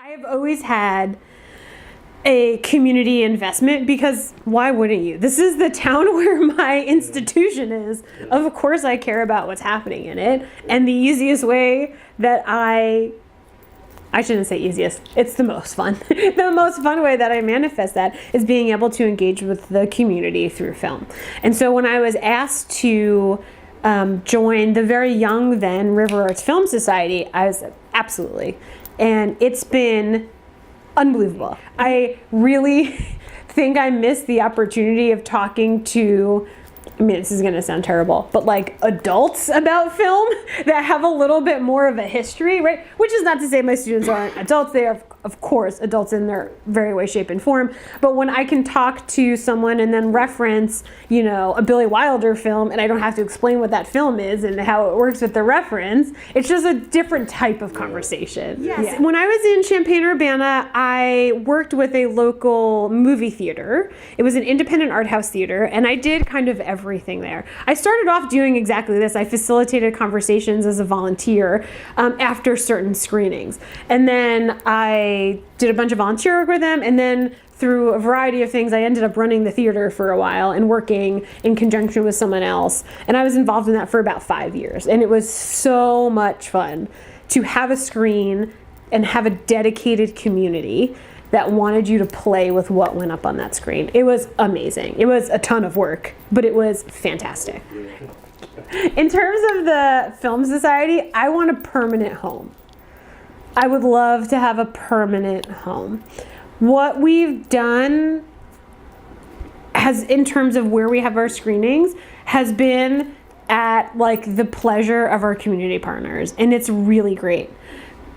I have always had a community investment because why wouldn't you? This is the town where my institution is. Of course I care about what's happening in it. And the easiest way that I shouldn't say easiest, it's the most fun. The most fun way that I manifest that is being able to engage with the community through film. And so when I was asked to join the very young then River Arts Film Society, I was absolutely. And it's been unbelievable. I really think I missed the opportunity of talking to, I mean, this is going to sound terrible, but like adults about film that have a little bit more of a history, right? Which is not to say my students aren't adults. They are, of course, adults in their very way, shape, and form. But when I can talk to someone and then reference, you know, a Billy Wilder film, and I don't have to explain what that film is and how it works with the reference, it's just a different type of conversation. Yes. Yeah. When I was in Champaign-Urbana, I worked with a local movie theater. It was an independent art house theater, and I did kind of everything there. I started off doing exactly this. I facilitated conversations as a volunteer after certain screenings. And then I did a bunch of volunteer work with them, and then through a variety of things, I ended up running the theater for a while and working in conjunction with someone else. And I was involved in that for about 5 years. And it was so much fun to have a screen and have a dedicated community that wanted you to play with what went up on that screen. It was amazing. It was a ton of work, but it was fantastic. In terms of the Film Society, I want a permanent home. I would love to have a permanent home. What we've done has, in terms of where we have our screenings, has been at like the pleasure of our community partners, and it's really great.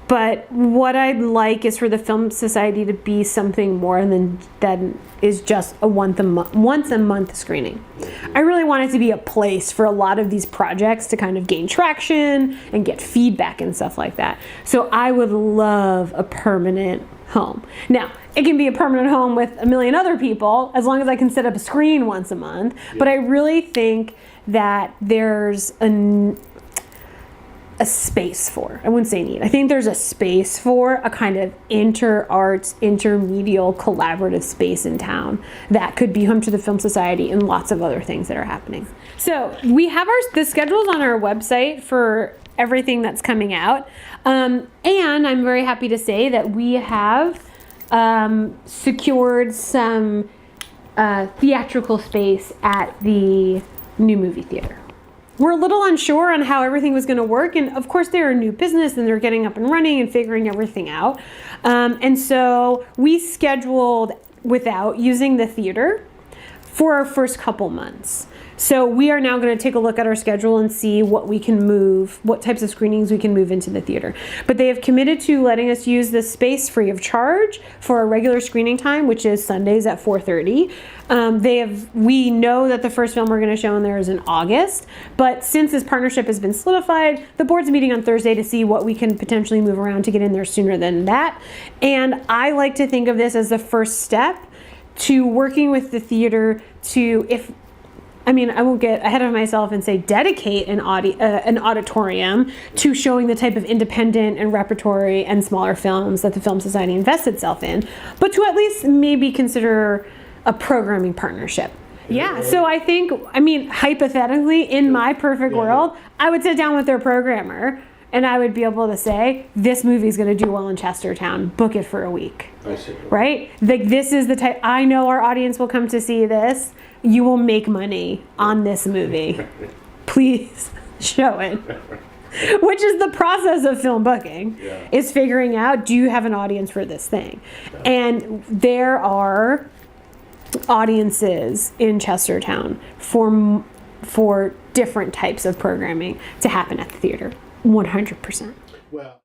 But what I'd like is for the Film Society to be something more than is just a once a month screening. I really want it to be a place for a lot of these projects to kind of gain traction and get feedback and stuff like that. So I would love a permanent home. Now, it can be a permanent home with a million other people as long as I can set up a screen once a month. Yeah. But I really think that there's a space for, I wouldn't say need, I think there's a space for a kind of inter-arts, intermedial, collaborative space in town that could be home to the Film Society and lots of other things that are happening. So we have the schedules on our website for everything that's coming out. And I'm very happy to say that we have secured some theatrical space at the new movie theater. We're a little unsure on how everything was going to work. And of course, they're a new business and they're getting up and running and figuring everything out. And so we scheduled without using the theater for our first couple months. So we are now going to take a look at our schedule and see what we can move, what types of screenings we can move into the theater. But they have committed to letting us use this space free of charge for our regular screening time, which is Sundays at 4:30. We know that the first film we're going to show in there is in August, but since this partnership has been solidified, the board's meeting on Thursday to see what we can potentially move around to get in there sooner than that. And I like to think of this as the first step to working with the theater to, I won't get ahead of myself and say dedicate an auditorium to showing the type of independent and repertory and smaller films that the Film Society invests itself in, but to at least maybe consider a programming partnership. Yeah, so I think, hypothetically, in my perfect world, I would sit down with their programmer and I would be able to say, this movie's going to do well in Chestertown, book it for a week. I see. Right? Like, this is the type, I know our audience will come to see this. You will make money on this movie. Please show it. Which is the process of film booking, is figuring out, do you have an audience for this thing? And there are audiences in Chestertown for different types of programming to happen at the theater. 100%. Well.